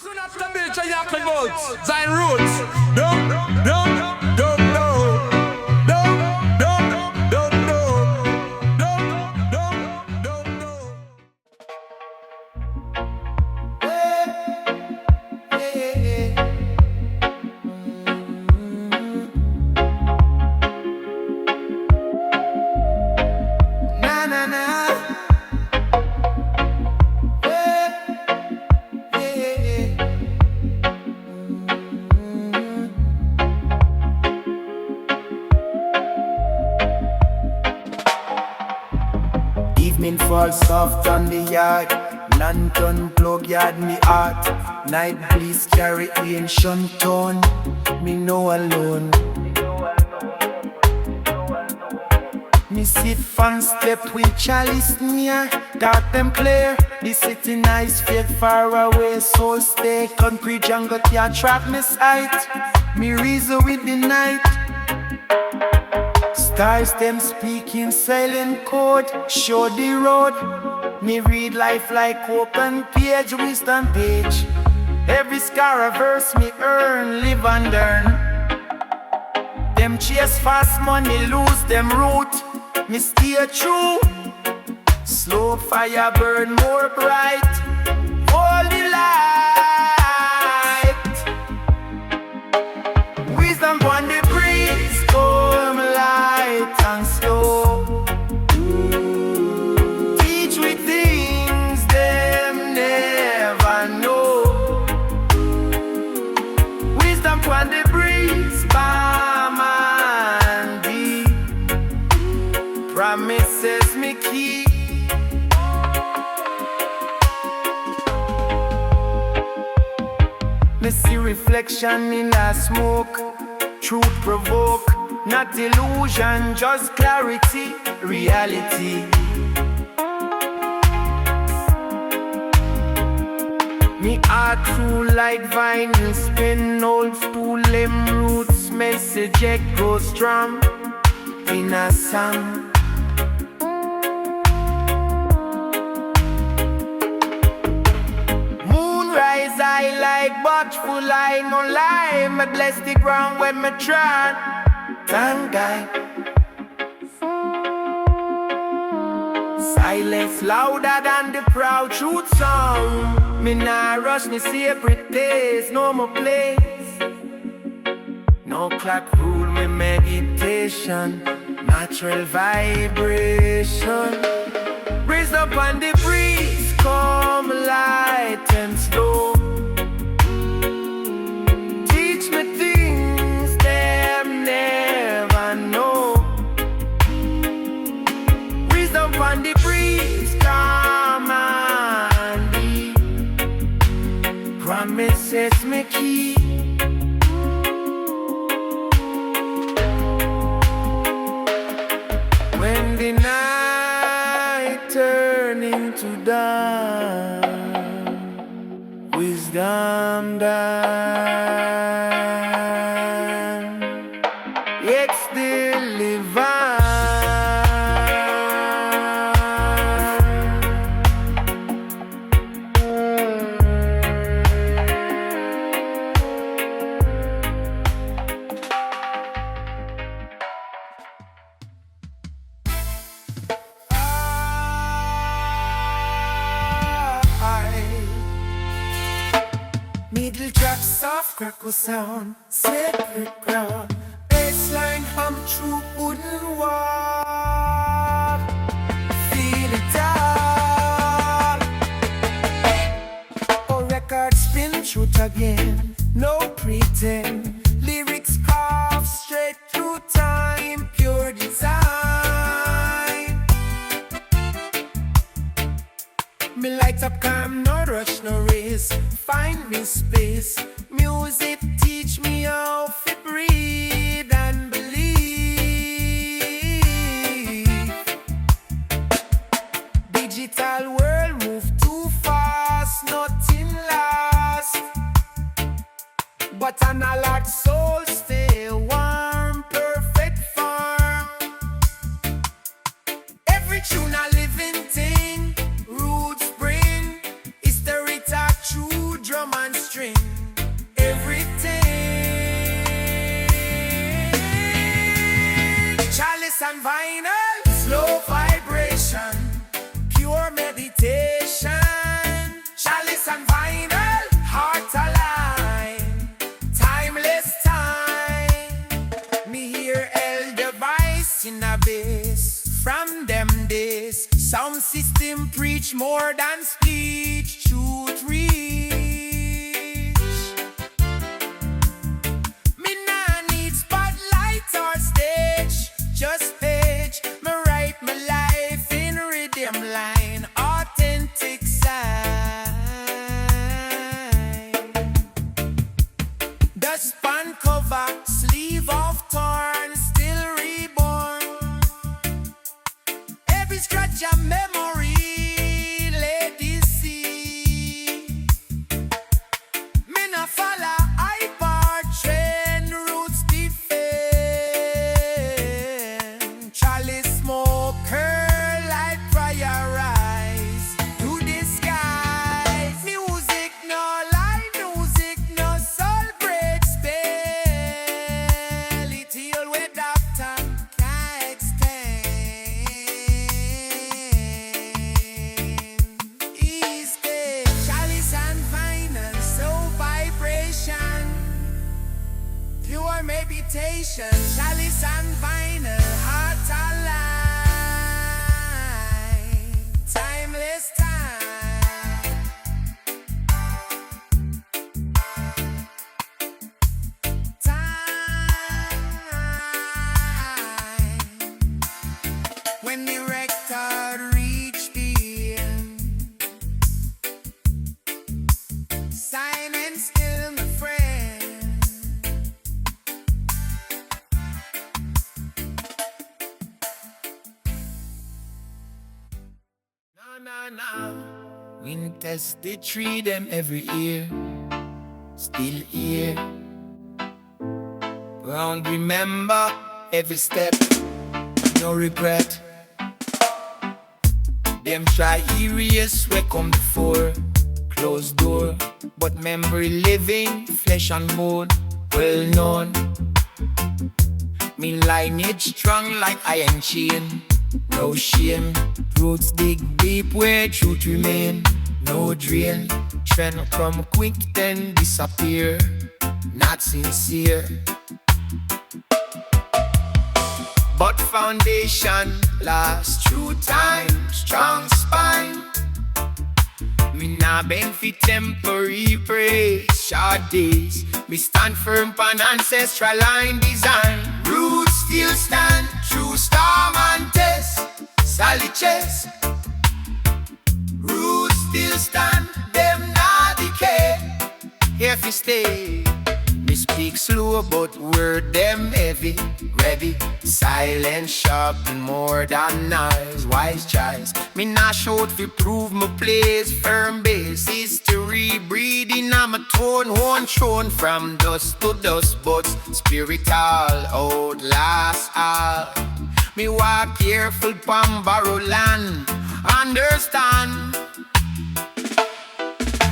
Soon after Bill Chayak votes, Zion Roots. Don't know. Fall soft on the yard, lantern plug yard me heart. Night breeze carry ancient tone, me no alone. Me sit fan step with Chalice near, dark them clear. The city nice, fade far away, soul stay. Concrete jungle can't trap me sight. Me reason with the night. Stars them speaking silent code, show the road. Me read life like open page, wisdom page. Every scar a verse me earn, live and learn. Them chase fast money, lose them root. Me stay true. Slow fire burn more bright. Holy light. Wisdom on the breeze, come light and slow. Teach me things them never know. Wisdom on the breeze, balm and deep. Promises me keep. Me see reflection in a smoke. Truth provoke, not illusion, just clarity, reality. Me heart through light vinyl, spin old stool limb roots. Message echo strong in a song. Moonrise I like watchful eye, no lie. Me bless the ground when me try. Thank God. Silence louder than the proud truth song. Me nah rush me separate days, no more place. No clock rule me meditation, natural vibration. Raise up on the breeze, come light and slow. Teach me things them never know. Wisdom on the breeze, calm and deep. Promises me keep. When the night turn into dawn, wisdom done, yet still divine. Middle track, soft crackle sound, sacred ground. Baseline hum through wooden wall. Feel it down. Oh, record spin truth again. No pretend. Lyrics carved straight through time. Pure design. Me light up calm, no rush, no race. Find me space. Music teach me how to breathe and believe. Digital world move too fast, nothing lasts. But analog soul stay warm, perfect form. Every tune a living thing. Roots bring history talk, true drum and string, everything. Chalice and vinyl, slow vibration, pure meditation. Chalice and vinyl, heart aligned, timeless time. Me hear elder voice in a bass from them days. Sound system preach more than speech, truth reach. Me nah need spotlight or stage, just page. Me write my life in rhythm line, authentic side. The span cover, sleeve of torn, still reborn. Every scratch a memory, ladies see. Me na follow iPod trend, roots defend. Chalice smoker, light prioritize to the skies. Music no lie, music no soul break spell. It heal with doctor can extend. East Bay, chalice and vinyl, so vibration, pure meditation. Chalice and vinyl, heart alive, timeless time. Time. When the record reach the end, silent still my friend. No. Wind test the tree them every year, still here. Round remember every step, no regret. Them try erase where come before, closed door, but memory living, flesh and bone, well known. Me lineage strong like iron chain, no shame. Roots dig deep where truth remain, no drain. Trend come quick then disappear, not sincere. But foundation lasts through time, strong spine. Me nah bend for temporary praise, short days. Me stand firm pan ancestral line design. Roots still stand through storm and test, solid chest. Roots still stand, them not decay. Here fi stay. Me speak slow but word them heavy, ready. Silent sharp and more than noise, wise choice. Me nah shout fi prove my place, firm base. History breathing on my tone, one throne from dust to dust, but spiritual outlast all. Me walk careful pon borrow land, understand.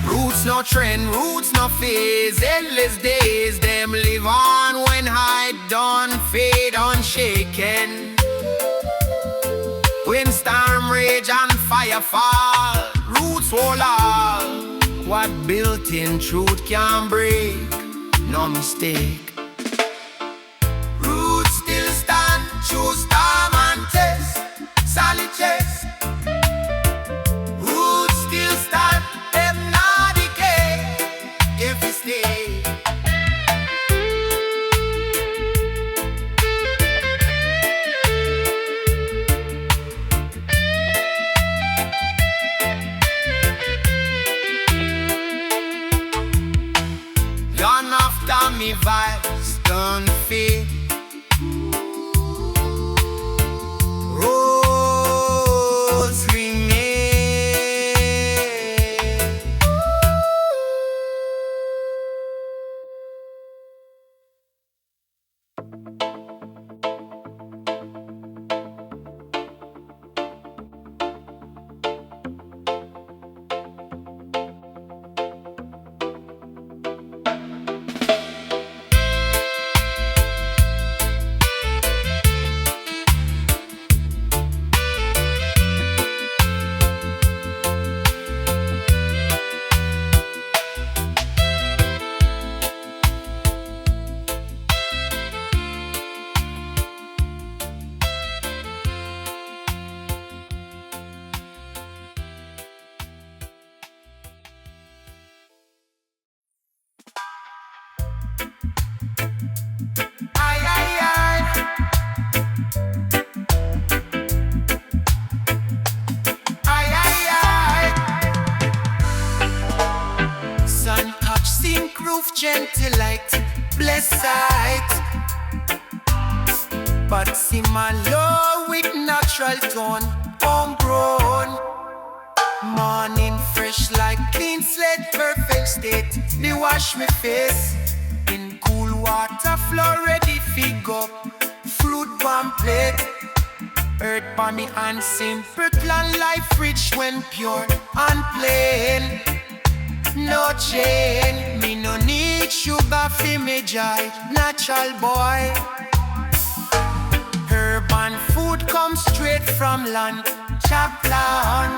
Roots no trend, roots no phase, endless days. Them live on when hide done, fade unshaken. When storm rage and fire fall, roots hold all. What built in truth can break, no mistake. Roots still stand, through storm and test, solid chest. Roots still stand, them not decay, if we stay. Gone after me vibes, done fade. Rose remain. roof, gentle light, bless sight. But see my low with natural tone, homegrown. Morning fresh like clean slate, perfect state. They wash me face in cool water, flow ready fig up. Fruit bomb plate, earth by me and simple plan life rich when pure and plain. No chain, me no need sugar for me joy, natural boy. Urban food comes straight from land, Chaplain.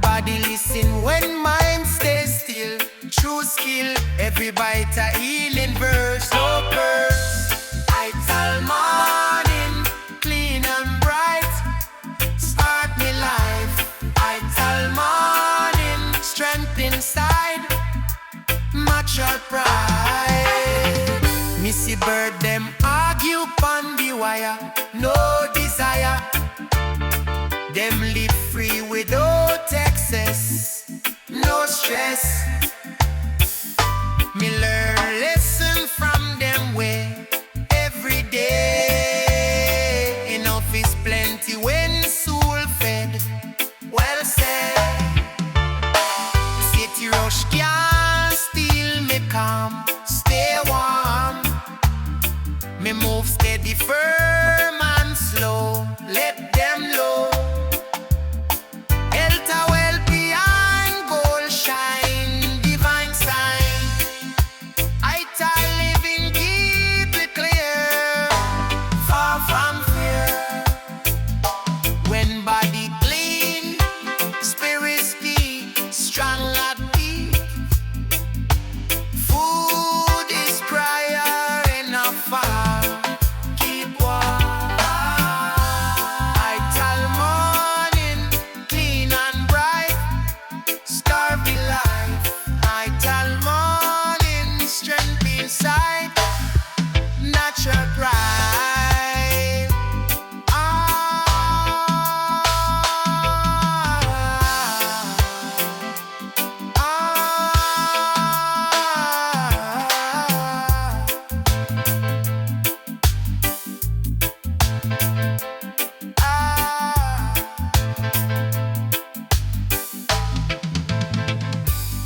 Body listen when mind stays still, true skill, every bite a healing verse, no curse. Ital morning, clean and bright, start me life. Ital morning, strength inside, mature pride. Missy bird them argue pon the wire, no desire. Them live free without excess, no stress. Me learn lesson from them way every day. Enough is plenty when soul fed, well said. City rush can't steal me calm, stay warm. Me move steady, firm and slow, let them know. Elta well behind gold shine, divine sign. I tell living keep it clear, far from fear. When body clean, spirit deep, strong at peak. Food is prayer in a fire. Keep warm. I tell morning, clean and bright, starving life. I tell morning, strength inside, natural pride.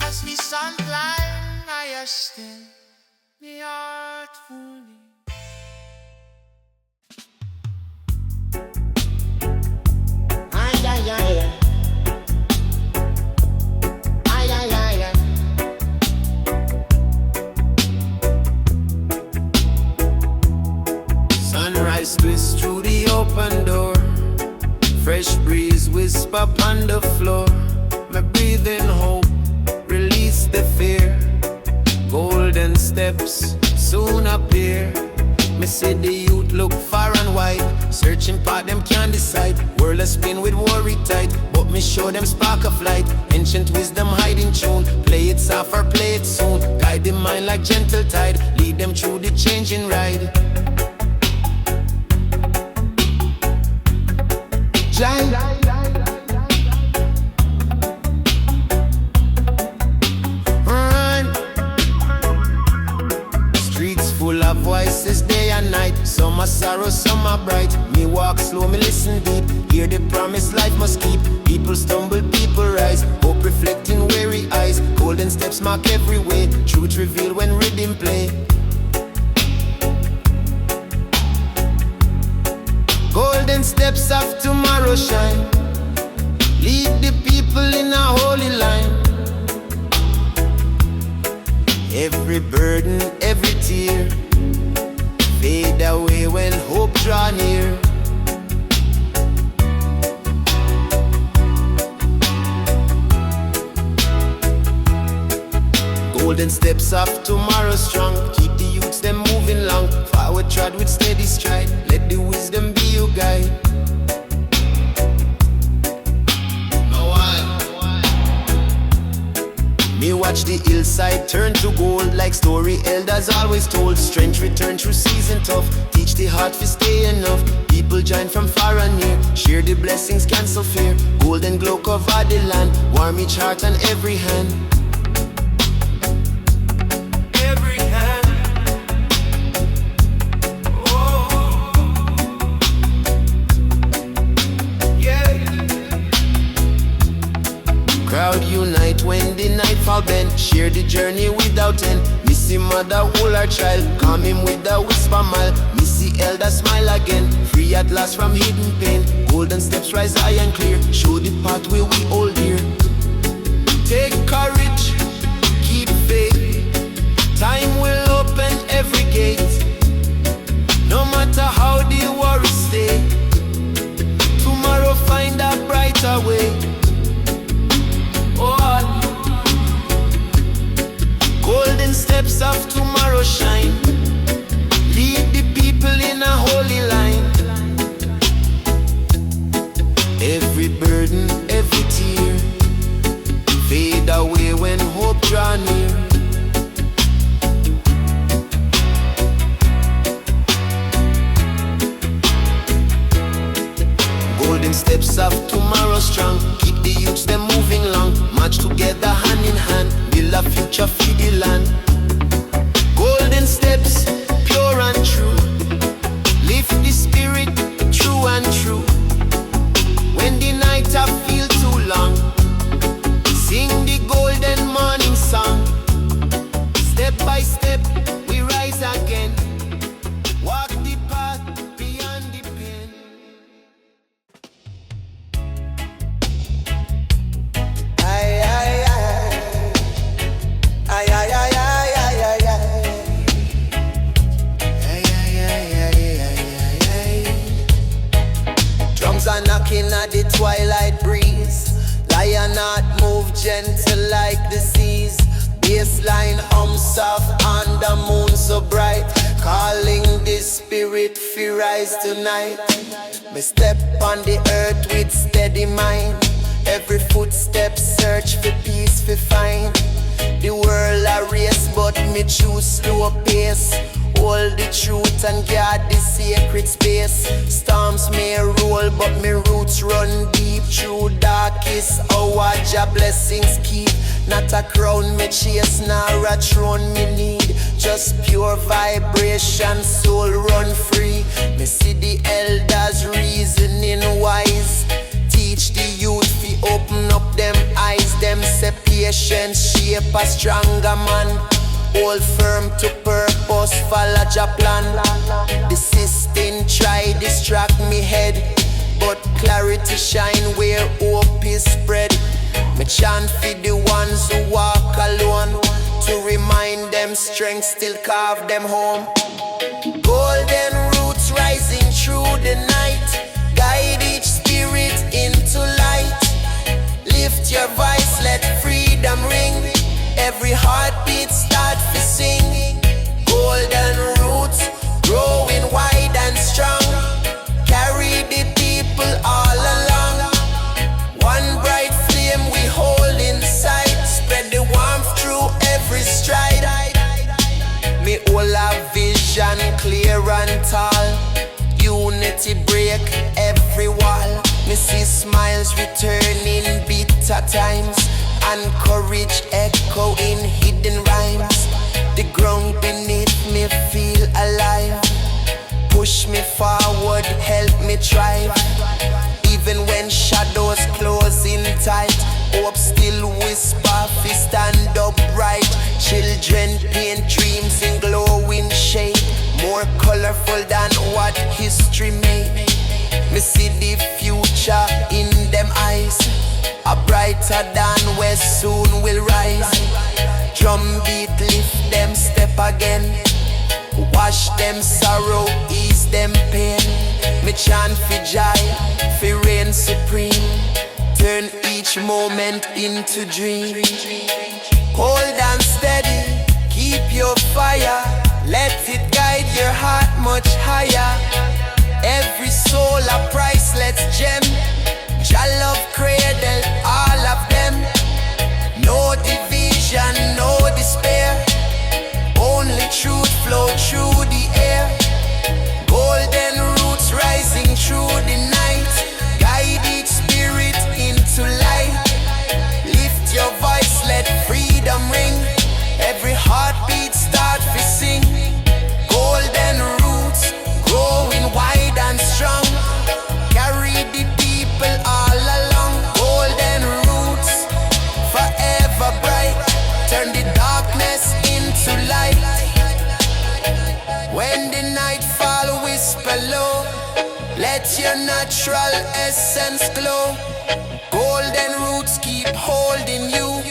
As the sun climb higher still, me heart fully. Ay, ay, ay, ay. Ay, ay, ay, ay. Sunrise twist through the open door. Fresh breeze whisper on the floor. Me breathing hope, release the fear. Golden steps soon appear. Me see the youth look far and wide, searching part them can't decide. World a spin with worry tight, but me show them spark of light. Ancient wisdom hiding tune, play it soft or play it soon. Guide the mind like gentle tide, lead them through the changing ride. Giant. Streets full of voices day and night. Some are sorrow, some are bright. Me walk slow, me listen deep. Hear the promise life must keep. People stumble, people rise. Hope reflecting weary eyes. Golden steps mark every way. Truth revealed when Riddim play. Golden steps of tomorrow shine. Lead the people in a holy line. Every burden, every tear fade away when hope draw near. Golden steps of tomorrow strong. Keep the youths them moving long. Forward trod with steady stride. Let the wisdom be your guide. Me watch the hillside turn to gold, like story elders always told. Strength return through season tough. Teach the heart to stay enough. People join from far and near. Share the blessings, cancel fear. Golden glow cover the land. Warm each heart and every hand. share the journey without end. Missy mother hold her child, calm him with a whisper mile. Missy elder smile again, free at last from hidden pain. Golden steps rise high and clear, show the pathway we hold dear. Take courage, keep faith, time will open every gate. No matter how the worries stay, tomorrow find a brighter way. Oh, golden steps of tomorrow shine, lead the people in a holy line. Every burden, every tear, fade away when hope draw near. Golden steps of tomorrow strong, keep the youths them moving long. March together hand in hand, build a future for the land. Golden steps, pure and true, lift the spirit true and true. When the night I feel too long, sing the golden morning song. Step by step we rise again, walk the path beyond the pain. Ay, ay, ay. Ay, ay, ay, ay, ay, ay, ay. Ay, ay, ay, ay, ay, ay, ay. Drums are knocking at the twilight breeze. Lion heart move gentle like the seas. Bassline soft and the moon so bright, calling the spirit fi rise tonight. Me step on the earth with steady mind. Every footstep search for peace fi find. The world a race but me choose slow pace. Hold the truth and guard the sacred space. Storms may roll but me roots run deep. Through darkest hour Jah blessings keep. Not a crown me chase nor a throne me need. Just pure vibration, soul run free. Me see the elders reasoning wise. Teach the youth fi open up them eyes. Them say patience shape a stronger man. Hold firm to purpose, follow Jah plan. The system try distract me head, but clarity shine where hope is spread. Me chant for the ones who walk alone, to remind them strength still carve them home. Golden roots rising through the night, guide each spirit into light. Lift your voice, let freedom ring. Every heartbeat start to sing. Golden roots growing wide and strong, carry the people all along. One bright flame we hold inside, spread the warmth through every stride. Me all a vision clear and tall, unity break every wall. Me see smiles returning bitter times, and courage echo in hidden rhymes. The ground beneath me feel alive, push me forward, help me thrive. Even when shadows closing tight, hope still whisper, fi stand upright. Children paint dreams in glowing shade, more colorful than what history made. Me see the future in them eyes, a brighter than where soon will rise. Drum beat lift them step again, wash them sorrow, ease them pain. Me chant for joy, for reign supreme, turn each moment into dream. Hold on steady, keep your fire, let it guide your heart much higher. Every soul a priceless gem, Jah love cradle all of them. No division, no despair, only truth flow through the air. Golden roots rising through the night, guide each spirit into light. Lift your voice, let freedom ring. Every heartbeat start to sing. Golden roots growing wide and strong, carry the people all along. Golden roots forever bright, turn the low. Let your natural essence glow. Golden roots keep holding you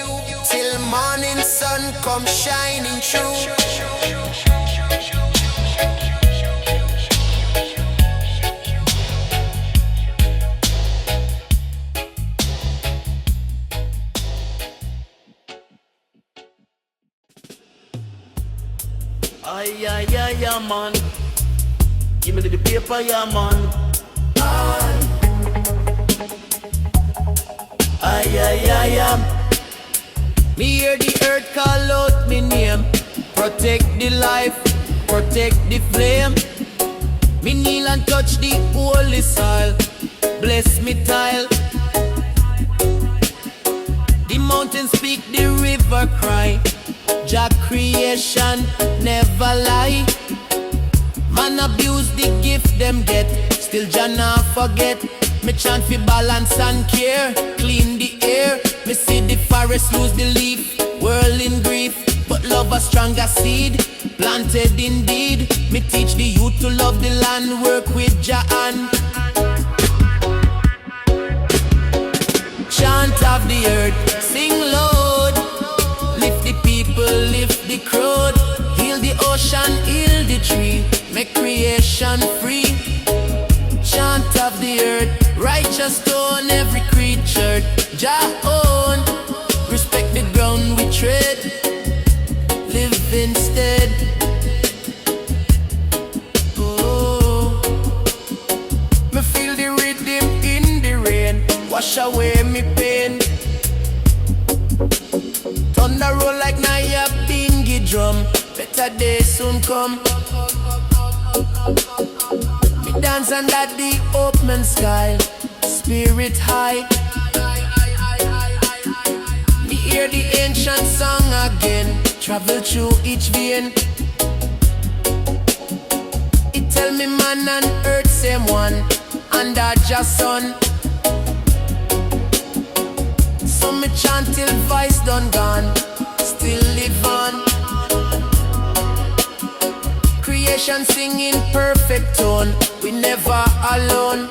till morning sun come shining through. Yeah, man. Give me the paper, yeah, man. Me hear the earth call out me name. Protect the life, protect the flame. Me kneel and touch the holy soil. Bless me tile. The mountains speak, the river cry. Jah creation never lie. Man abuse the gift them get. Still Jah not forget. Me chant fi balance and care. Clean the air. Me see the forest lose the leaf. World in grief, but love a stronger seed. Planted indeed. Me teach the youth to love the land. Work with Jah and chant of the earth. Sing loud. Lift the people, lift the crowd. Heal the ocean, heal the tree. Make creation free. Chant of the earth, righteous stone every creature. Jah own, respect the ground we tread. Live instead. Oh, me feel the rhythm in the rain. Wash away me pain. Thunder roll like Naya bingy drum. Better days soon come. Me dance under the open sky. Spirit high. Me hear the ancient song again. Travel through each vein. It tell me man and earth same one. Under Jah's sun. So me chant till voice done gone. Still live on. Creation singing perfect tone. We never alone.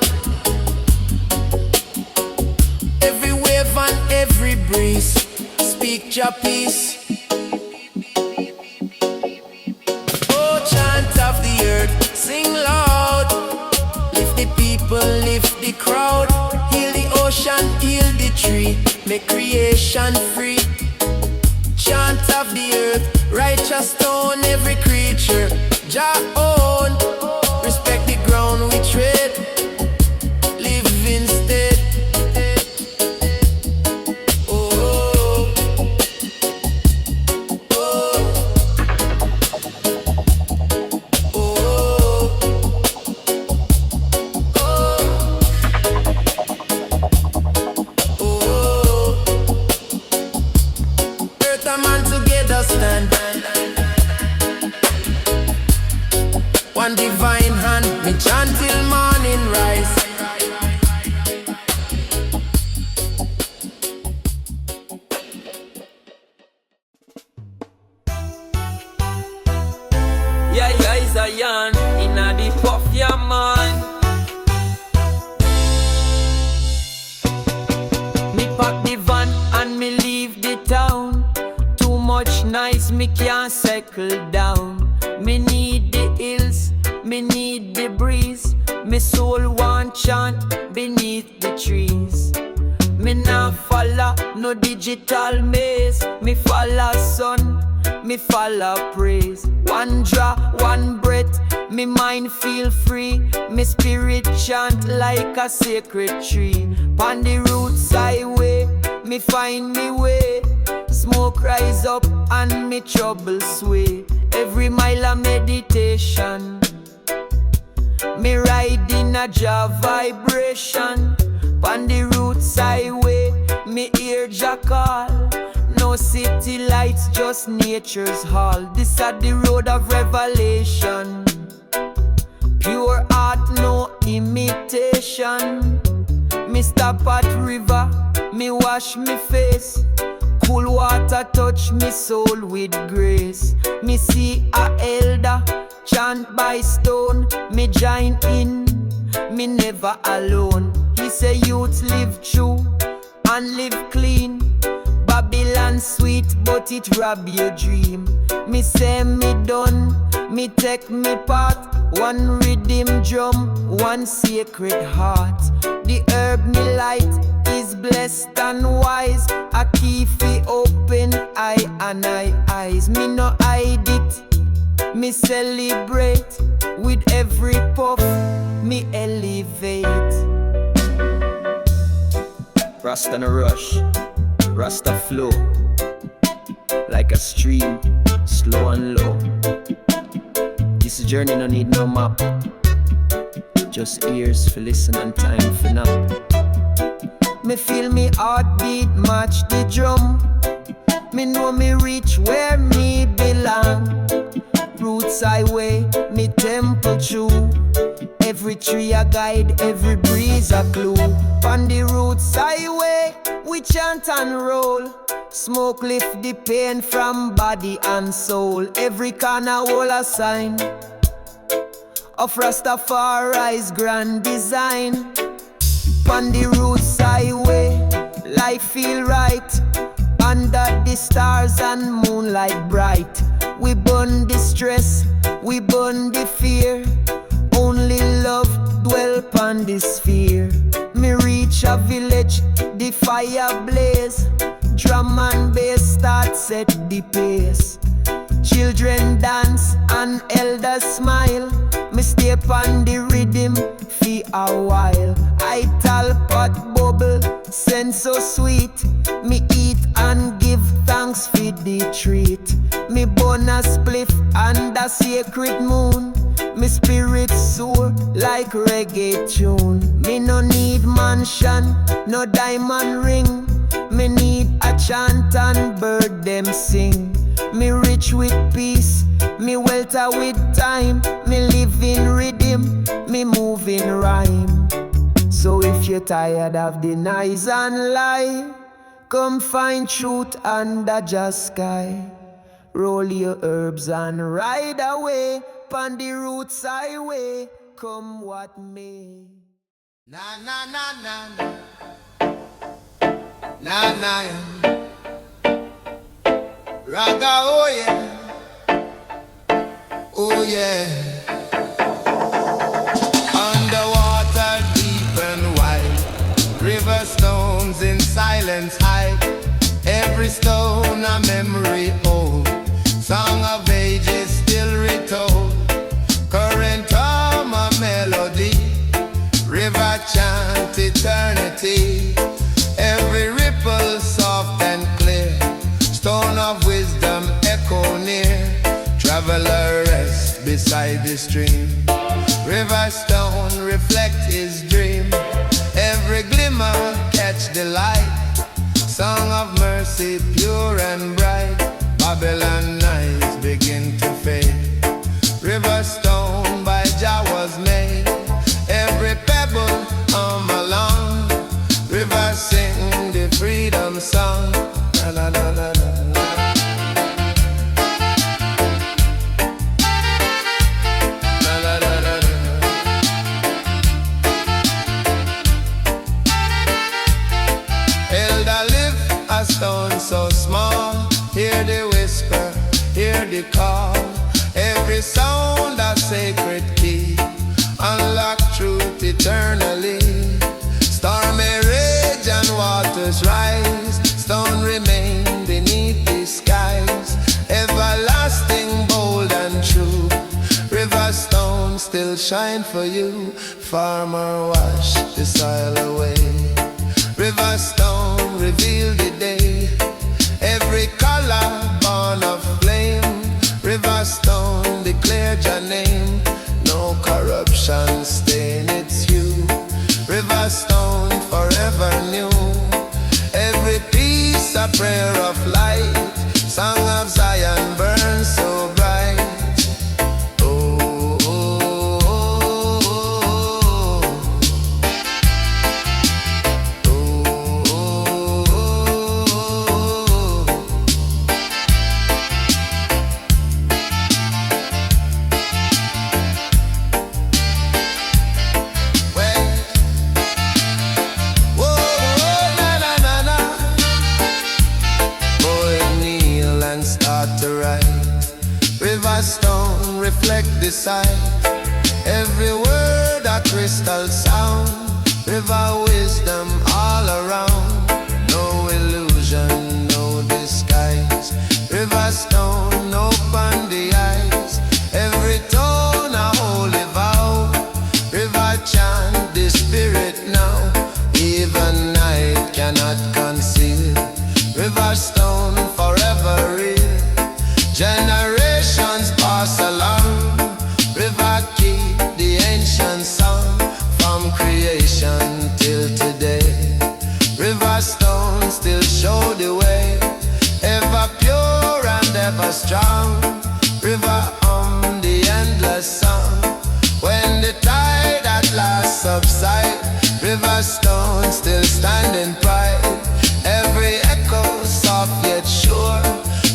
Every wave and every breeze speak Jah peace. Oh, chant of the earth, sing loud. Lift the people, lift the crowd. Heal the ocean, heal the tree. Make creation free. Chant of the earth, righteous stone every creature. Jah own, respect the ground we tread. Live instead. Oh, oh, oh, oh, oh. Earth and man together stand. One divine hand, me chant till morning rise. Yeah, Zion, inna the puff, yeah, man. Me pack the van and me leave the town. Too much noise, me can't settle down. Me need the hills, me need the breeze. Me soul want chant beneath the trees. Me nah follow no digital maze. Me follow sun, me follow praise. One draw, one breath, me mind feel free. Me spirit chant like a sacred tree. Pon the roots highway, me find me way. Smoke rise up and me trouble sway. Every mile a meditation. Me ride in a Jah vibration. Pon the roots highway, me hear Jah call. No city lights, just nature's hall. This is the road of revelation. Pure art, no imitation. Me stop at river, me wash me face. Cool water touch me soul with grace. Me see a elder chant by stone, me join in, me never alone. He say youths live true and live clean. Babylon sweet, but it rob your dream. Me say me done, me take me part. One rhythm drum, one sacred heart. The herb me light is blessed and wise. A key fi open eye and eyes. Me no hide it, me celebrate. With every puff, me elevate. Rasta no rush, Rasta flow. Like a stream, slow and low. This journey no need no map. Just ears for listen and time for nap. Me feel me heartbeat match the drum. Me know me reach where me belong. Roots highway, me temple true. Every tree a guide, every breeze a clue. On the roots highway, we chant and roll. Smoke lift the pain from body and soul. Every corner hold a sign of Rastafari's grand design. On the roots highway, life feel right. Under the stars and moonlight bright. We burn the stress, we burn the fear. Only love dwell upon this sphere. Me reach a village, the fire blaze. Drum and bass start set the pace. Children dance and elders smile. Me stay on the rhythm for a while. Ital pot bubble, scent so sweet. Me eat and give thanks for the treat. Me burn a spliff under sacred moon. Me spirit soar like reggae tune. Me no need mansion, no diamond ring. Me need a chant and bird them sing. Me rich with peace, me welter with time. Me live in rhythm, me move in rhyme. So if you're tired of the noise and lie, come find truth under Jah sky. Roll your herbs and ride away. Pon the roots highway, come what may. Na na na na na na na yeah. Raga oh yeah, oh yeah. Underwater deep and wide, Riverstones in silence hide. Every stone a memory old, song of ages still retold. Current hum a melody, river chant eternity. Every ripple soft and clear, stone of wisdom echo near. Traveler rest beside the stream, Riverstone reflect his dream. Every glimmer catch the light, song of mercy pure and bright. Babylon nights begin to fade, Riverstone by Jah was made. Every pebble along, river sing the freedom song. Na na na na na. Stone so small, hear the whisper, hear the call. Every sound a sacred key, unlock truth eternally. Stormy rage and waters rise, stone remain beneath the skies. Everlasting, bold and true, Riverstone still shine for you. Farmer wash the soil away, Riverstone reveal the day. Every color born of flame, Riverstone declare your name. No corruption stain its hue, Riverstone forever new. Every piece a prayer of light, song of Zion burns so bright. and start to write. Riverstone reflect the sight. Every word a crystal sound. River wisdom all around. No illusion, no disguise. Riverstone open the eyes. Every tone a holy vow. River chant the spirit now. Even night cannot conceal. Riverstone forever real. Generations pass along. River keep the ancient song from creation till today. Riverstone still show the way. Ever pure and ever strong. River the endless song. When the tide at last subside, Riverstone still standing pride. Every echo soft yet sure.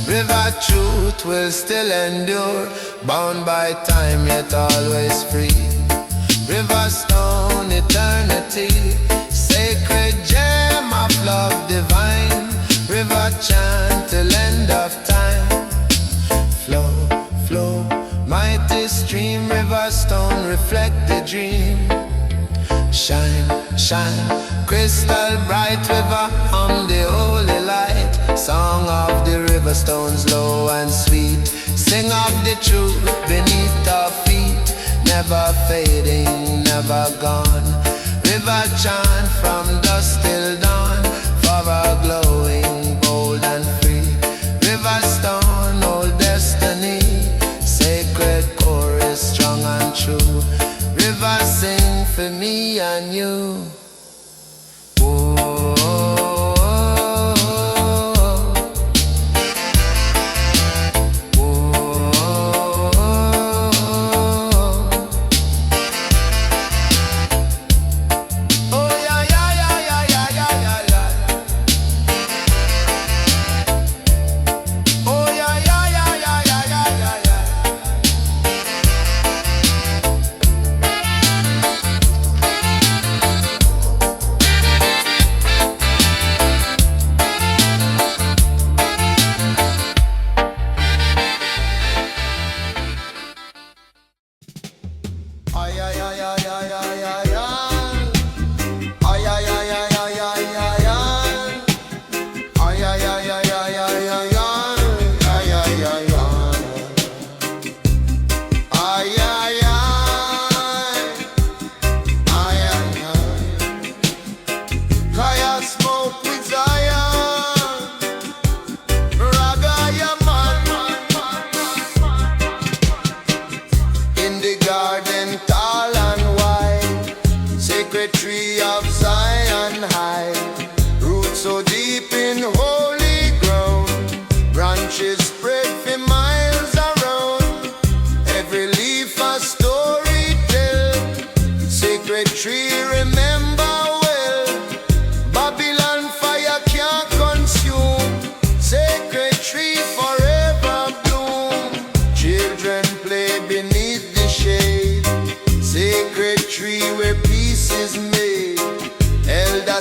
River truth will still endure. Bound by time yet always free. Riverstone eternity. Sacred gem of love divine. River chant till end of time. Flow, flow, mighty stream. Riverstone reflect the dream. Shine, shine, crystal bright. River the holy light. Song of the Riverstones low and sweet. Sing of the truth beneath our feet. Never fading, never gone. River chant from dusk till dawn. Forever glowing, bold and free. Riverstone, old destiny. Sacred chorus, strong and true. River sing for me and you.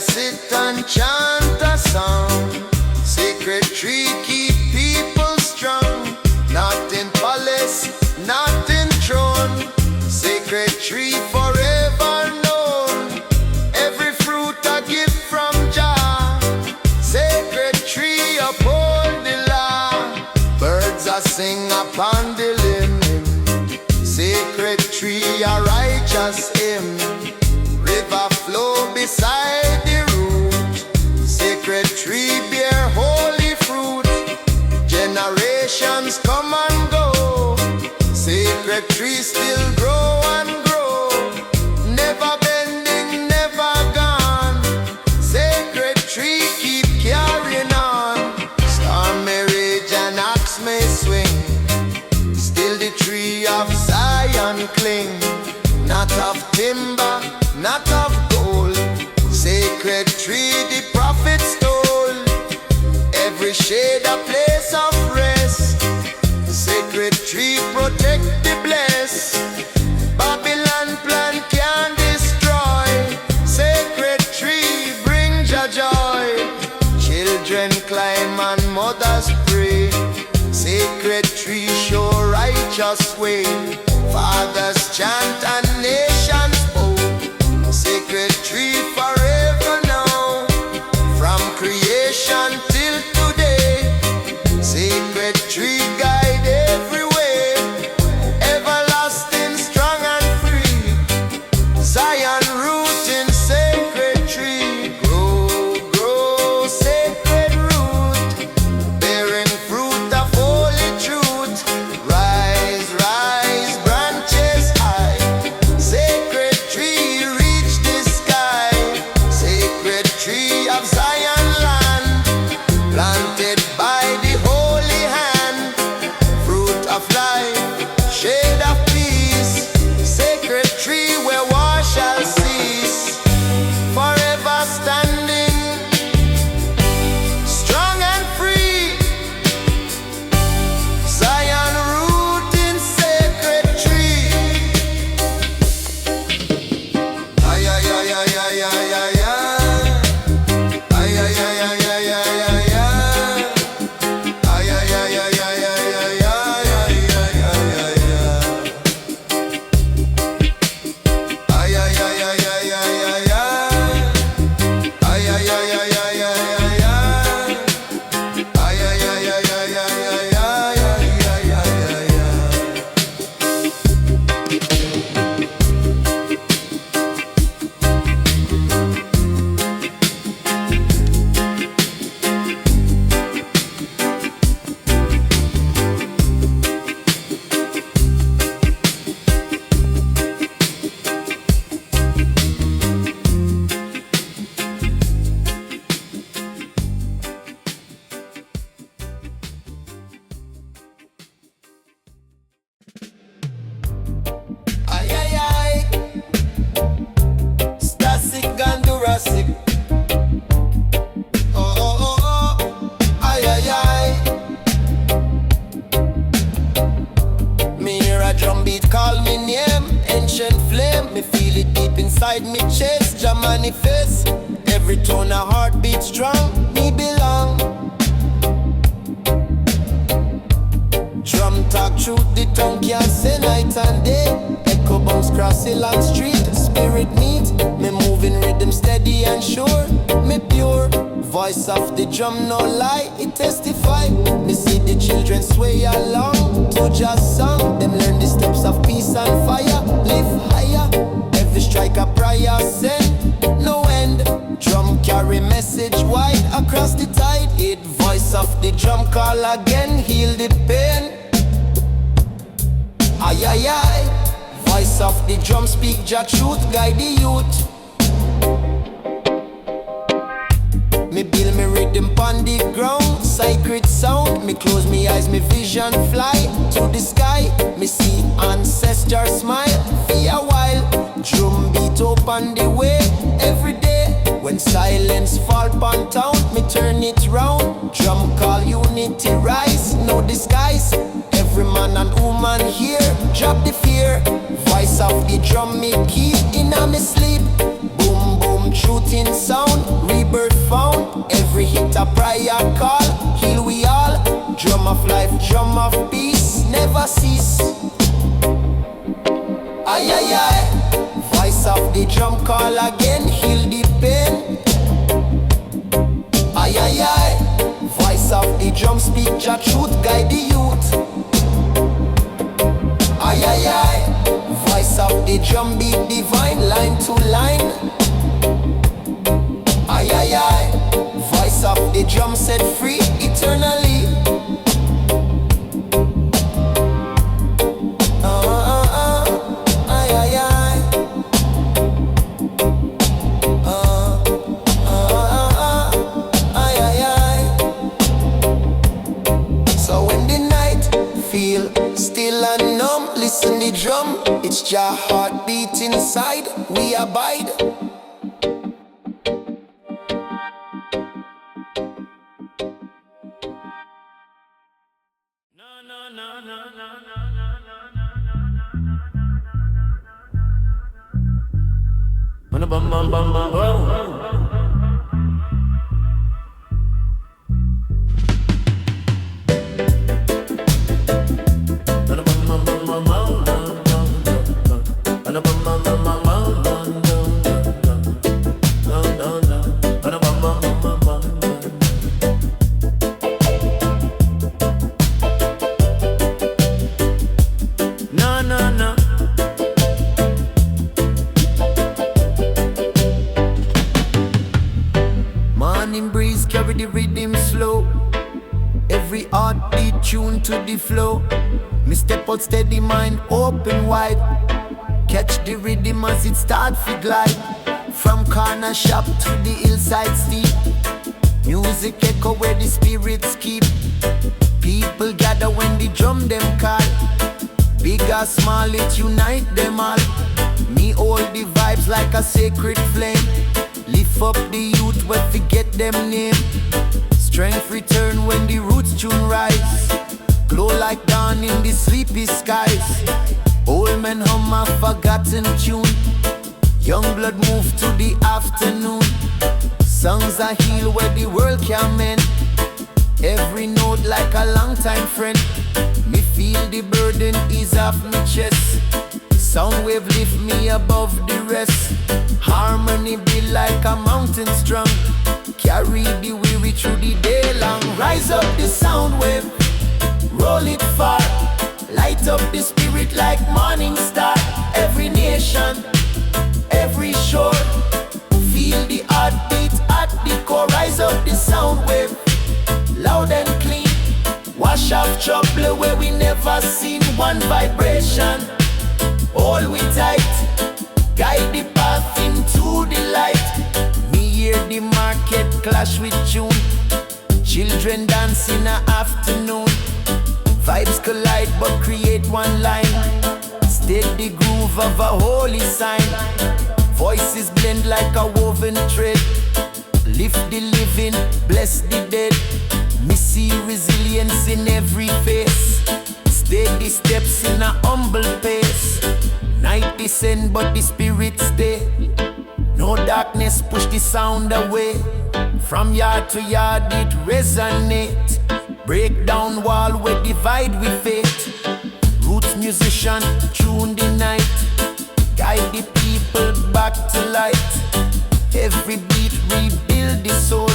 Sit and chant a song. Sacred tree keep people strong. Not in palace, not in throne. Sacred tree forever known. Every fruit a gift from Jah. Sacred tree uphold the law. Birds a sing upon the limb. Sacred tree a righteous hymn. River flow beside the root. Sacred tree bear holy fruit. Generations come and go. Sacred tree still grow and grow. Never bending, never gone. Sacred tree keep carrying on. Storm may rage and axe may swing. Still the tree of Zion cling. Not of timber, not of gold. Sacred tree the prophet stole. Every shade a place of rest. Sacred tree protect the blessed. Babylon plan can destroy. Sacred tree bring Jah joy. Children climb and mothers pray. righteous way. Fathers chant and nations bow. Sacred tree forever now. From creation till today. Sacred tree guide every way. Everlasting, strong and free. Zion root in sacred tree. Grow, sacred root. Bearing fruit of holy truth. Rise, branches high. Sacred tree reach the sky. Sacred tree of Zion land. Planted by the holy hand. Fruit of life, shade of peace. Sacred tree where war shall cease. Forever standing, strong and free. Zion root in sacred tree. Ay, ay, ay, ay, ay, ay, ay, ay. Ay, ay, ay, ay, ay, ay, ay, ay. Ay, ay, ay, ay, ay, ay, ay, ay, ay, ay, ay, ay, ay. Ay, ay, ay, ay, ay, ay, ay, ay. Ay, ay, ay, ay, ay, ay, ay, ay. Ay, ay, ay, ay, ay, ay, ay, ay, ay, ay, ay, ay. Ay, ay, ay. Stasic and Jurassic. Oh, oh, oh, oh. Ay, ay, ay. Me hear a drum beat call me name. Ancient flame. Me feel it deep inside me chest. Jah manifest. Every tone a heartbeat strong. Me belong. Drum talk truth, the tongue can't say night and day. Echo bounce cross the long street. Spirit meet, me moving rhythm steady and sure. Me pure, voice of the drum no lie, it testify. Me see the children sway along to just song. Them learn the steps of peace and fire. Live higher, every strike a prayer send. No end, drum carry message wide across the tide. It voice of the drum call again, heal the pain. Ay, ay, ay. Voice of the drum speak Jah truth, guide the youth. Me build me rhythm pon the ground, sacred sound. Me close me eyes, me vision fly to the sky. Me see ancestor smile for a while. Drum beat up on the way every day. When silence fall pon town, me turn it round. Drum call unity rise, no disguise. Every man and woman here, drop the fear. Voice of the drum me keep in a me sleep. Boom boom, truth in sound, rebirth found. Every hit a prayer call, heal we all. Drum of life, drum of peace, never cease. Ay, ay, ay. Voice of the drum call again, heal the pain. Ay, ay, ay. Voice of the drum speak Jah truth, guide the youth. Ay, ay, ay. Voice of the drum beat divine, line to line. Ay, ay, ay. Voice of the drum set free eternally. Ay, ay, ay. Ay, ay, ay. So when the night feel still and numb, listen the drum. It's Jah heartbeat inside. We abide. Bum bum bum bum bum. Bum bum bum. tune to the flow. Me step out steady, mind open wide. Catch the rhythm as it start to glide. From corner shop to the hillside steep. Music echo where the spirits keep. People gather when the drum them call. Big or small, it unite them all. Me hold the vibes like a sacred flame. Lift up the youth where forget them name. Strength return when the roots tune rise. Glow like dawn in the sleepy skies. Old men hum a forgotten tune. Young blood move to the afternoon. Songs are heal where the world can mend. Every note like a long time friend. Me feel the burden ease off my chest. Soundwave lift me above the rest. Harmony be like a mountain strong. Carry the weary through the day long. Rise up the soundwave, roll it far. Light up the spirit like morning star. Every nation, every shore. Feel the heartbeat at the core. Rise up the soundwave, loud and clean. Wash off trouble where we never seen. One vibration, all we tight. Guide the path into the light. Me hear the market clash with June. Children dance in the afternoon. Vibes collide but create one line. Steady groove of a holy sign. Voices blend like a woven thread. Lift the living, bless the dead. Me see resilience in every face. Steady steps in a humble pace. Night descend but the spirit stay. No darkness push the sound away. From yard to yard it resonate. Break down wall where divide we fate. Roots musician tune the night. Guide the people back to light. Every beat rebuild the soul.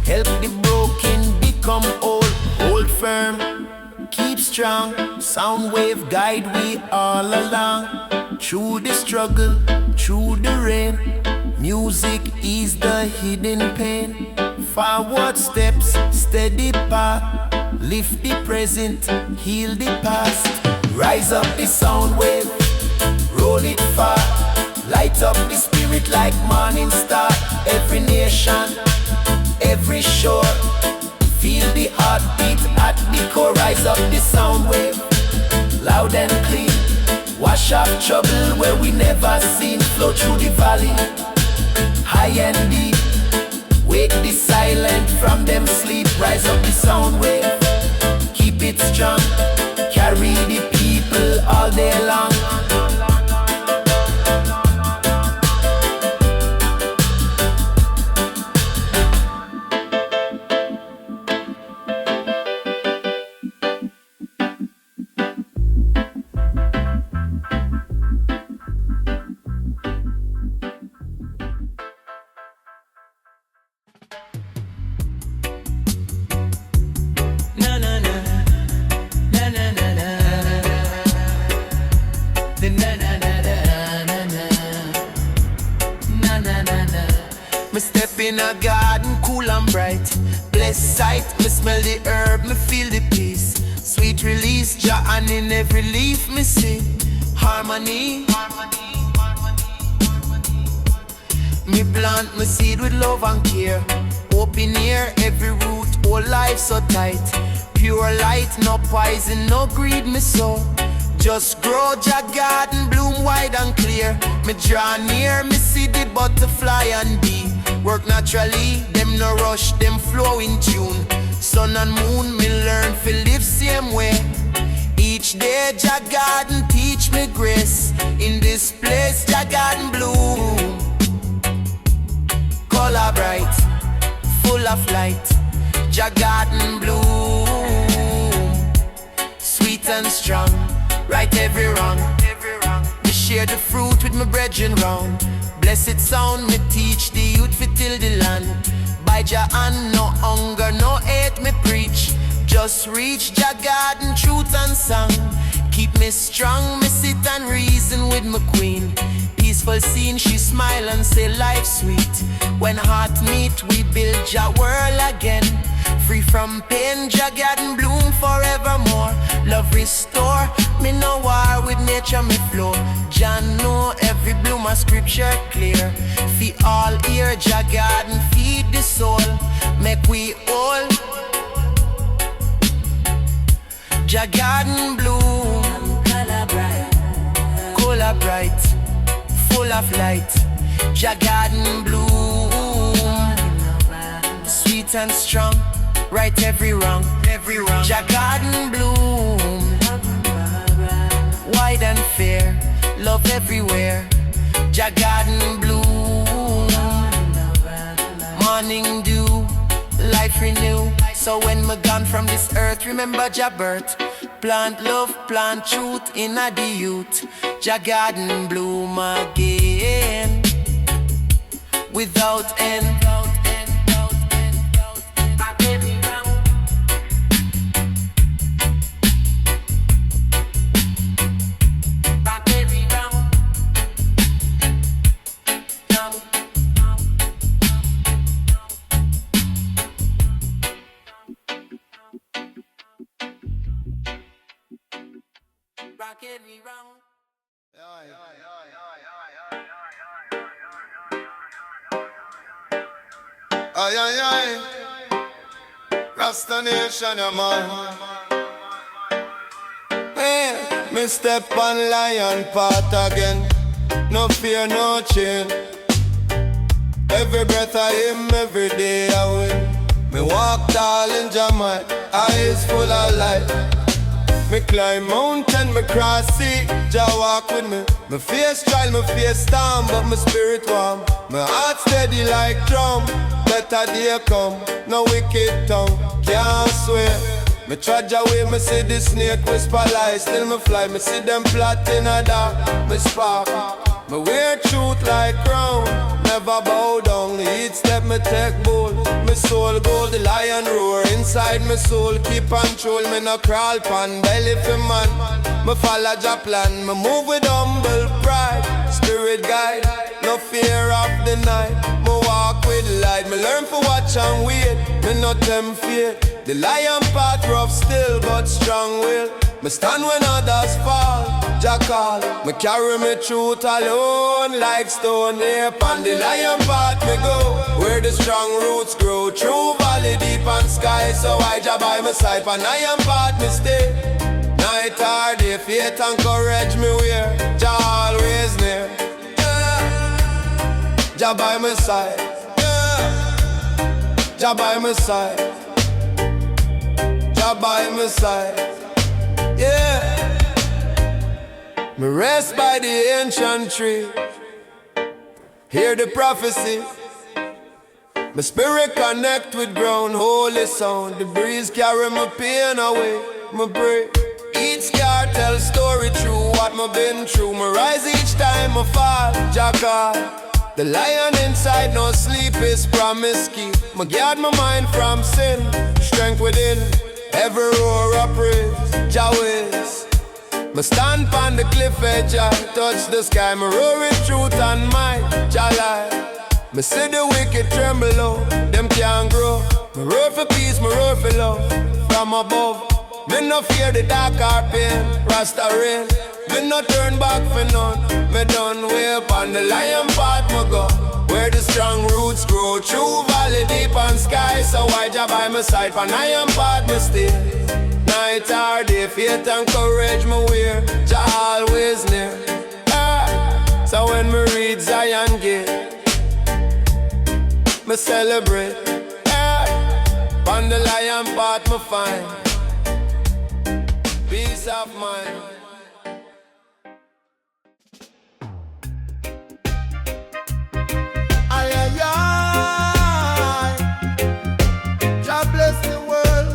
Help the broken become whole. Hold firm, keep strong. Soundwave guide we all along. Through the struggle, through the rain. Music ease the hidden pain. Forward steps, steady path. Lift the present, heal the past. Rise up the soundwave, roll it far. Light up the spirit like morning star. Every nation, every shore. Feel the heartbeat at the core. Rise up the soundwave, loud and clean. Wash off trouble where we never seen. Flow through the valley, high and deep. Wake the silent from them sleep. Rise up the soundwave, keep it strong. Carry the people all day long. In a garden, cool and bright. Blessed sight, me smell the herb, me feel the peace. Sweet release, Jah and in every leaf me see harmony. Me plant my seed with love and care. Open ear, every root, whole life so tight. Pure light, no poison, no greed me sow. Just grow, Jah Garden bloom wide and clear. Me draw near, me see the butterfly and bee. Work naturally, them no rush, them flow in tune. Sun and moon, me learn to live same way. Each day, Jah Garden teach me grace. In this place, Jah Garden bloom. Color bright, full of light. Jah Garden bloom. Sweet and strong, right every wrong. Me share the fruit with my brethren round. Blessed sound, me teach the youth fi till the land. By Jah hand, no hunger, no hate me preach. Just reach Jah Garden, truth and song. Keep me strong, me sit and reason with my queen. Peace Peaceful scene, she smile and say life's sweet. When heart meet, we build Jah world again. Free from pain, Jah Garden Bloom forevermore. Love restore, me no war with nature, me flow. Jah know every bloom a scripture clear. Fi all ear, Jah Garden feed the soul. Make we all Jah Garden Bloom. Color bright, full of light. Jah Garden Bloom. Sweet and strong, right every wrong. Jah Garden Bloom. Wide and fair, love everywhere. Jah Garden Bloom. Morning dew, life renew. So when me gone from this earth, remember Jah birth. Plant love, plant truth in a the youth. Jah Garden Bloom again, without end. Aye, aye, aye. Rasta Nation, yeah, man. Hey, me step on lion path again. No fear, no chain. Every breath I him, every day I win. Me walk tall in Jamaica, eyes full of light. Me climb mountain, me cross sea, Jah walk with me. Me face trial, me face storm, but my spirit warm. My heart steady like drum. Better day come, no wicked tongue, can't swear. Me trudge away, me see the snake whisper lies. Still me fly, me see them plot in a dark. Me spark, me wear truth like crown. Never bow down, each step me take bold. Me soul gold, the lion roar inside me soul. Keep control, me no crawl pan belly for man. Me follow Jah plan, me move with humble pride. Spirit guide, no fear of the night. Me walk with light, me learn for watch and wait. Me no tempt fate. The lion path rough still but strong will. Me stand when others fall, Jah call. Me carry me truth alone like stone. Here on the lion path me go, where the strong roots grow. True valley deep and sky, so I Jah by my side. On lion path me stay. Night or day, faith and courage me wear. Jah always near, yeah. Jah by my side, yeah. Jah by my side, Jah by my side, yeah. Me rest by the ancient tree, hear the prophecy. My spirit connect with ground, holy sound. The breeze carry my pain away, me pray. Each scar tell story true, what me been through. Me rise each time I fall, Jah call. The lion inside no sleep is promise keep. Me guard my mind from sin, strength within. Every roar I praise, Jah ways. Me stand on the cliff edge, I touch the sky. Me roar with truth and might, Jah light. Me see the wicked tremble low, them can't grow. Me roar for peace, me roar for love from above. Me no fear the dark or pain, Rasta rain. Me no turn back for none. Me done way upon the lion path me go, where the strong roots grow. True valley deep and sky, so I Jah by my side. On lion path me stay. Night or day, faith and courage me wear. Jah always near, ah. So when me read Zion Gate, me celebrate, ah. On the lion path me find peace of mind. Aye, aye, aye. Jah bless the world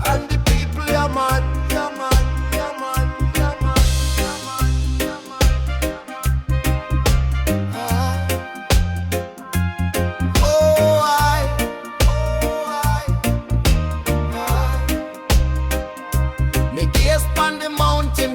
and the people, yeah man, yeah man, yeah man, yeah man, yeah man, yeah man. Oh, aye, me gaze on the mountain.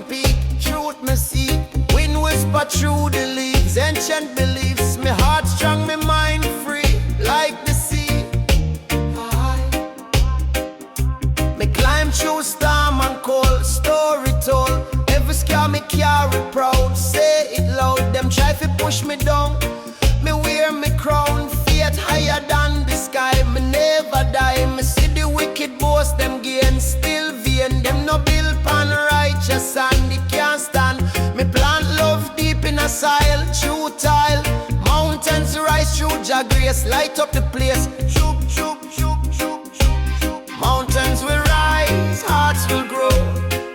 Jah grace, light up the place. Shook, shook, shook, shook, shook, shook. Mountains will rise, hearts will grow.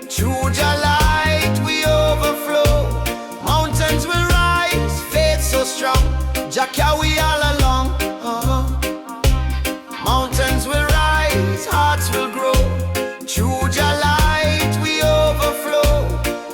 Through Jah light we overflow. Mountains will rise, faith so strong. Jah carry all along. Mountains will rise, hearts will grow. Through Jah light we overflow.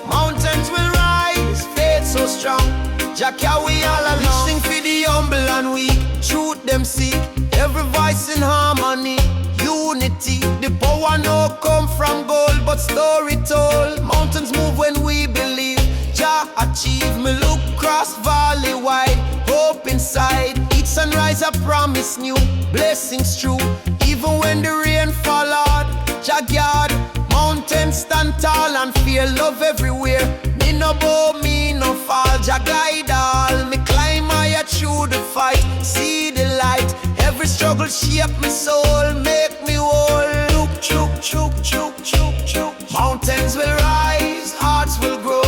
Mountains will rise, faith so strong. Jah carry all along. Sing for the humble and weak, truth them seek. Every voice in harmony, unity. The power no come from gold, but story told. Mountains move when we believe. Jah achieve. Me look cross valley wide, hope inside. Each sunrise a promise new, blessings true. Even when the rain fall hard, Jah guard. Mountains stand tall and fear love everywhere. Me no bow, me no fall. Jah guide all. Me climb higher through the fight, see the light. Every struggle shape me soul, make me whole. Look, chook, chook, chook, chook, chook. Mountains will rise, hearts will grow.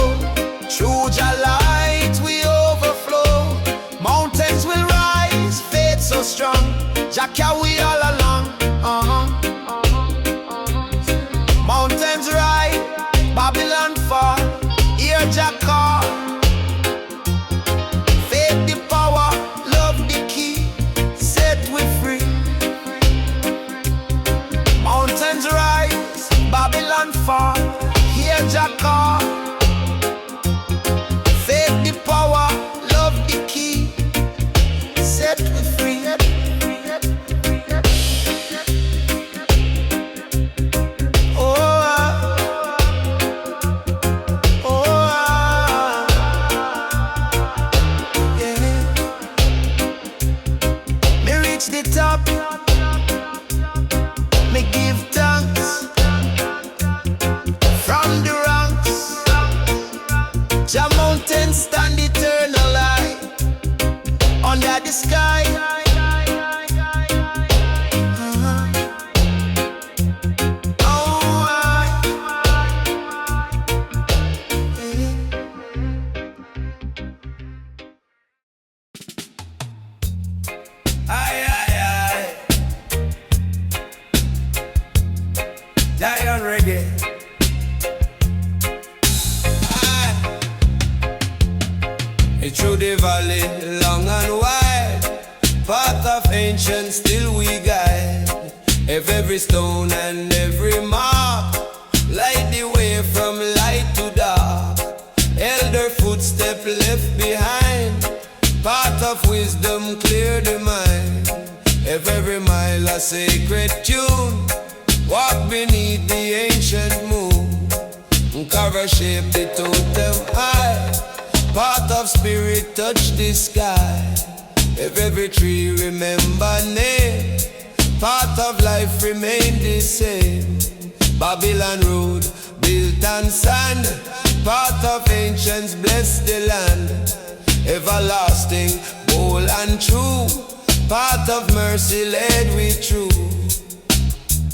Through Jah light we overflow. Mountains will rise, faith so strong. Jah carry all along. Mountains rise, Babylon fall. Hear Jah call. Faith the power, love the key, set we free. Mountains rise, Babylon fall. Hear Jah call. Faith the power, love the key, set we free. The top, me give thanks from the ranks. Jah mountain stand eternal light under the sky. Lion reggae. It's through the valley, long and wide, path of ancient still we guide. Every stone and every mark, light the way from light to dark. Elder footstep left behind, path of wisdom clear the mind. Every mile a sacred tune, walk beneath the ancient moon. Cover shape the totem high, path of spirit touch the sky. Every tree remember name, path of life remain the same. Babylon road built on sand, path of ancients bless the land. Everlasting, bold and true, path of mercy led we through.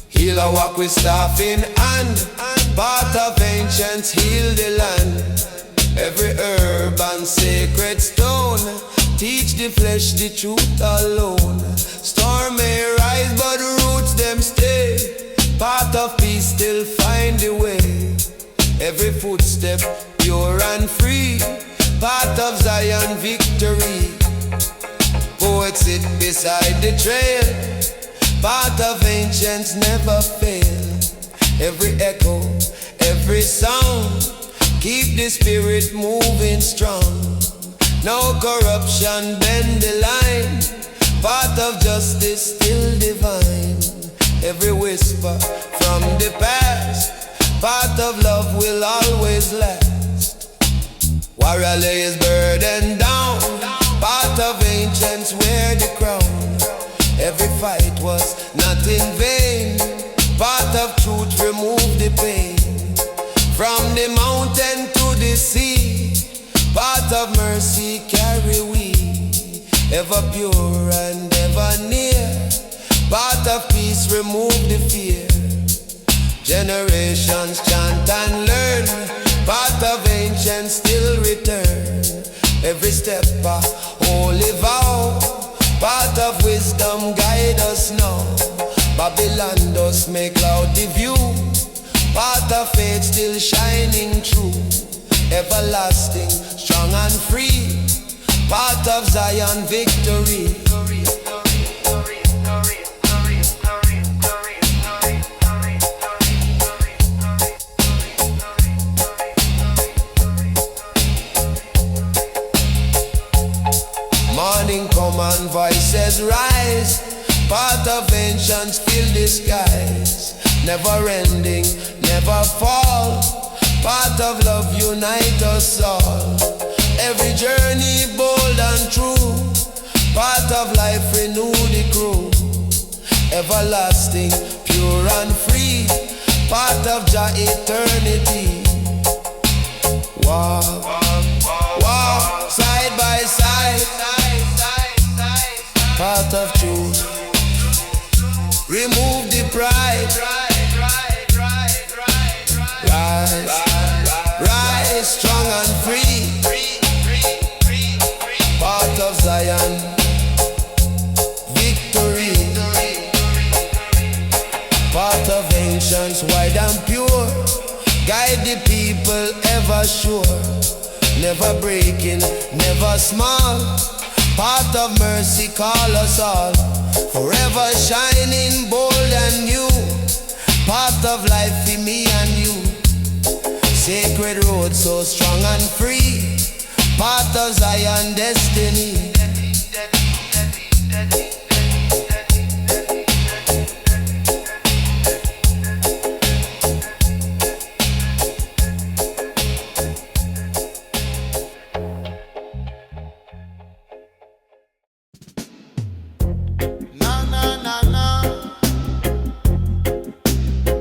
Healer walk with staff in hand, path of ancients heal the land. Every herb and sacred stone teach the flesh the truth alone. Storm may rise but roots them stay, path of peace still find the way. Every footstep pure and free, path of Zion victory. Poets sit beside the trail, path of ancients never fail. Every echo, every sound, keep the spirit moving strong. No corruption bend the line, path of justice still divine. Every whisper from the past, path of love will always last. Warrior lay his burden down, path of ancients wear the crown. Every fight was not in vain, path of truth remove the pain. From the mountain to the sea, path of mercy carry we. Ever pure and ever near, path of peace remove the fear. Generations chant and learn, path of ancients still return. Every step a holy vow, path faith still shining true. Everlasting, strong and free. Part of Zion victory. Morning come and voices rise. Part of ancients fill the skies. Never ending, never fall. Part of love unite us all. Every journey bold and true. Part of life renew the crew. Everlasting, pure and free. Part of Jah eternity. Walk, walk, side by side. Part of truth. Remove the pride. Rise, strong and free. Part of Zion victory. Part of ancients wide and pure. Guide the people ever sure. Never breaking, never small. Part of mercy call us all. Forever shining bold and new. Part of life in me and you. Sacred road so strong and free. Part of Zion destiny.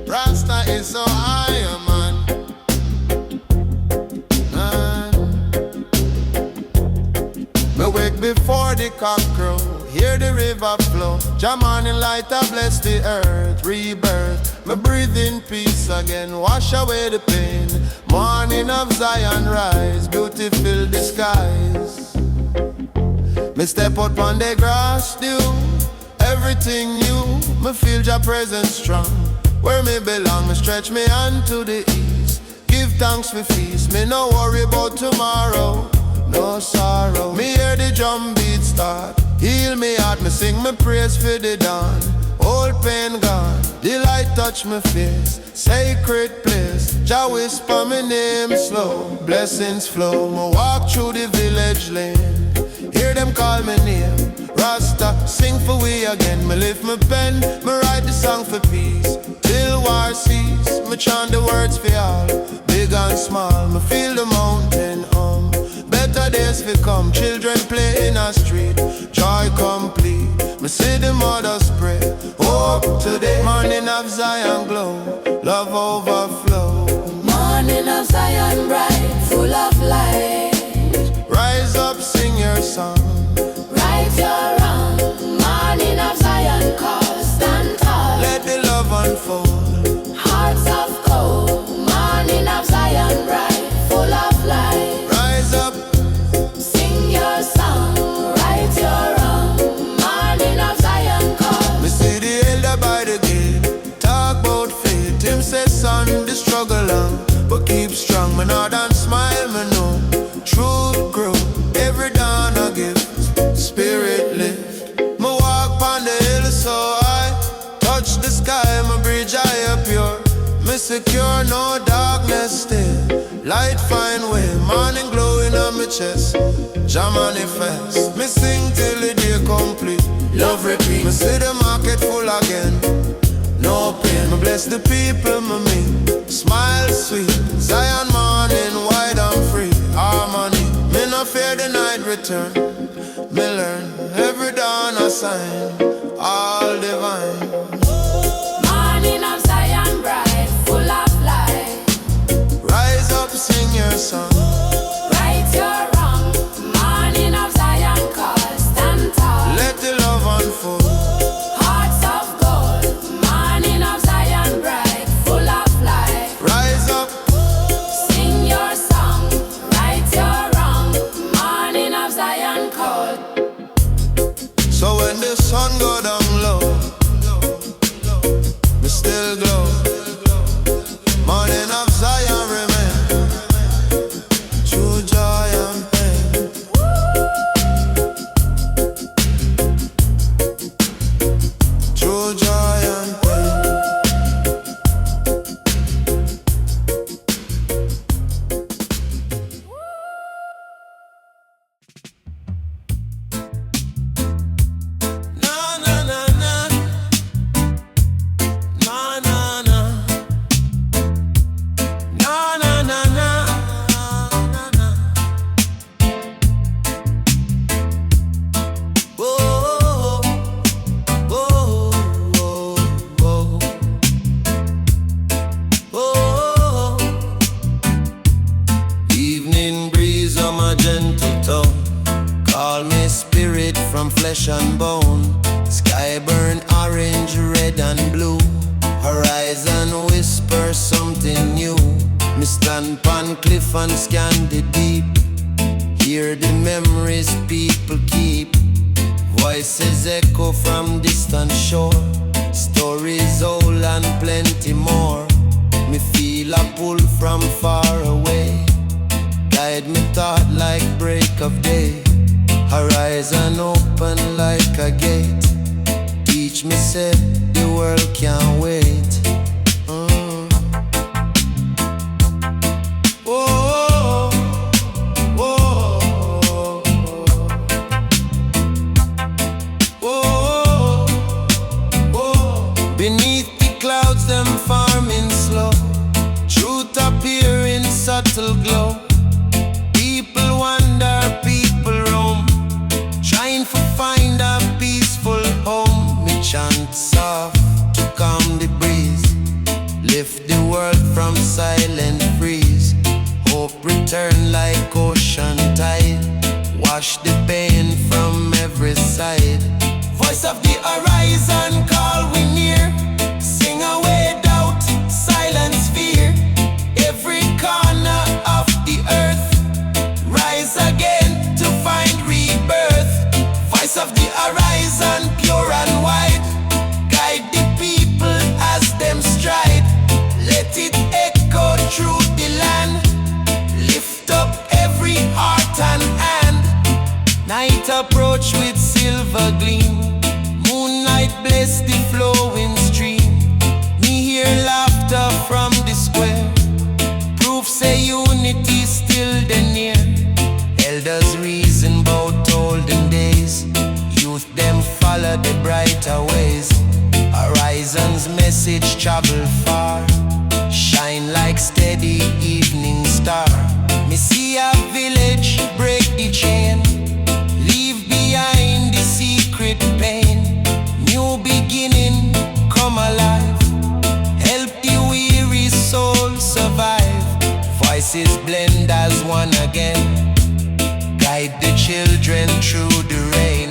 Rasta is so high, man. Me wake before the cock crow, hear the river flow. Jah morning light a bless the earth, rebirth. Me breathe in peace again, wash away the pain. Morning of Zion rise, beauty fill the skies. Me step out on the grass, dew, everything new. Me feel Jah presence strong. Where me belong, me stretch me hand to the east. Give thanks for feast, me no worry about tomorrow. No sorrow, me hear the drum beat start. Heal me heart, me sing me praise for the dawn. Old pain gone, the light touch me face. Sacred place, Jah whisper me name slow. Blessings flow, me walk through the village lane. Hear them call me name, Rasta, sing for we again. Me lift my pen, me write the song for peace. Till war cease, me chant the words for all. Big and small, me feel the mountain better days will come, children play in a street. Joy complete, me see the mothers pray. Hope today, morning of Zion glow, love overflow. Morning of Zion bright, full of light. Rise up, sing your song. Right your wrong. Morning of Zion call, stand tall. Let the love unfold. Hearts of gold. Morning of Zion bright, full of light. Rise up, sing your song. Right your wrong. Morning of Zion call. me see the elder by the gate, talk about faith. Him say son, the struggle long, but keep strong. Me nod and smile, me know truth grow. Every dawn I give, spirit lift. Me walk on the hill so high, touch the sky, my bridge high up pure. Me secure, no darkness still. Light find way, morning glowing on my chest. Jah manifest, me sing till the day complete. Love repeat, me see the market full again. No pain, me bless the people, me meet. Smile sweet, Zion morning wide and free. Harmony, me no fear the night return. Me learn every dawn a sign, all divine. Morning of Zion bright, full of light. Rise up, sing your song. Right your wrong. Morning of Zion call, stand tall. Let the love unfold. Hearts of gold. Morning of Zion bright, full of light. Rise up, Sing your song. Right your wrong. Morning of Zion call. so when the sun go down low, me still glow. Morning of flesh and bone. Sky burn orange, red and blue. Horizon whisper something new. Me stand pon cliff and scan the deep. Hear the memories people keep. Voices echo from distant shore. Stories old and plenty more. Me feel a pull from far away. Guide me thought like break of day. Horizon open like a gate. Teach me say the world can't wait. Beneath the clouds, them farming slow. Truth appear in subtle glow. People wander, people roam, trying to find a peaceful home. Me chant soft to calm the breeze. Lift the world from silent freeze. Hope return like ocean tide. Wash the pain from every side. Voice of the horizon call we near. Sing away doubt, silence fear. Every corner of the earth rise again to find rebirth. Voice of the horizon pure and wide. Guide the people as them stride. Let it echo through the land. Lift up every heart and hand. Night approach with silver gleam. Moonlight bless the flowing stream. Me hear laughter from the square. Proof say unity still the near. Elders reason about olden days. Youth them follow the brighter ways. Horizon's message travel far. Shine like steady evening star. Me see a village break the chain. Leave behind the secret pain. New beginning come alive. Help the weary soul survive. Voices blend as one again. Guide the children through the rain.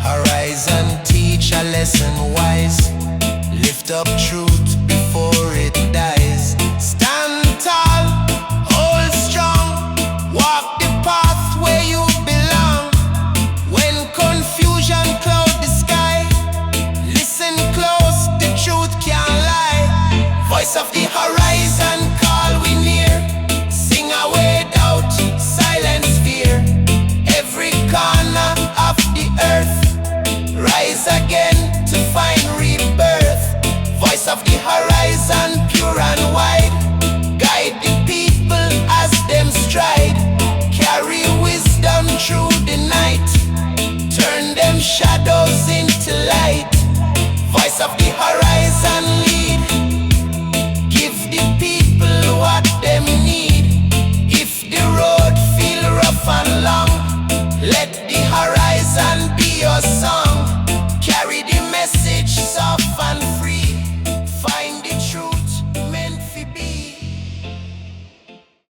Horizon teach a lesson wise. Lift up truth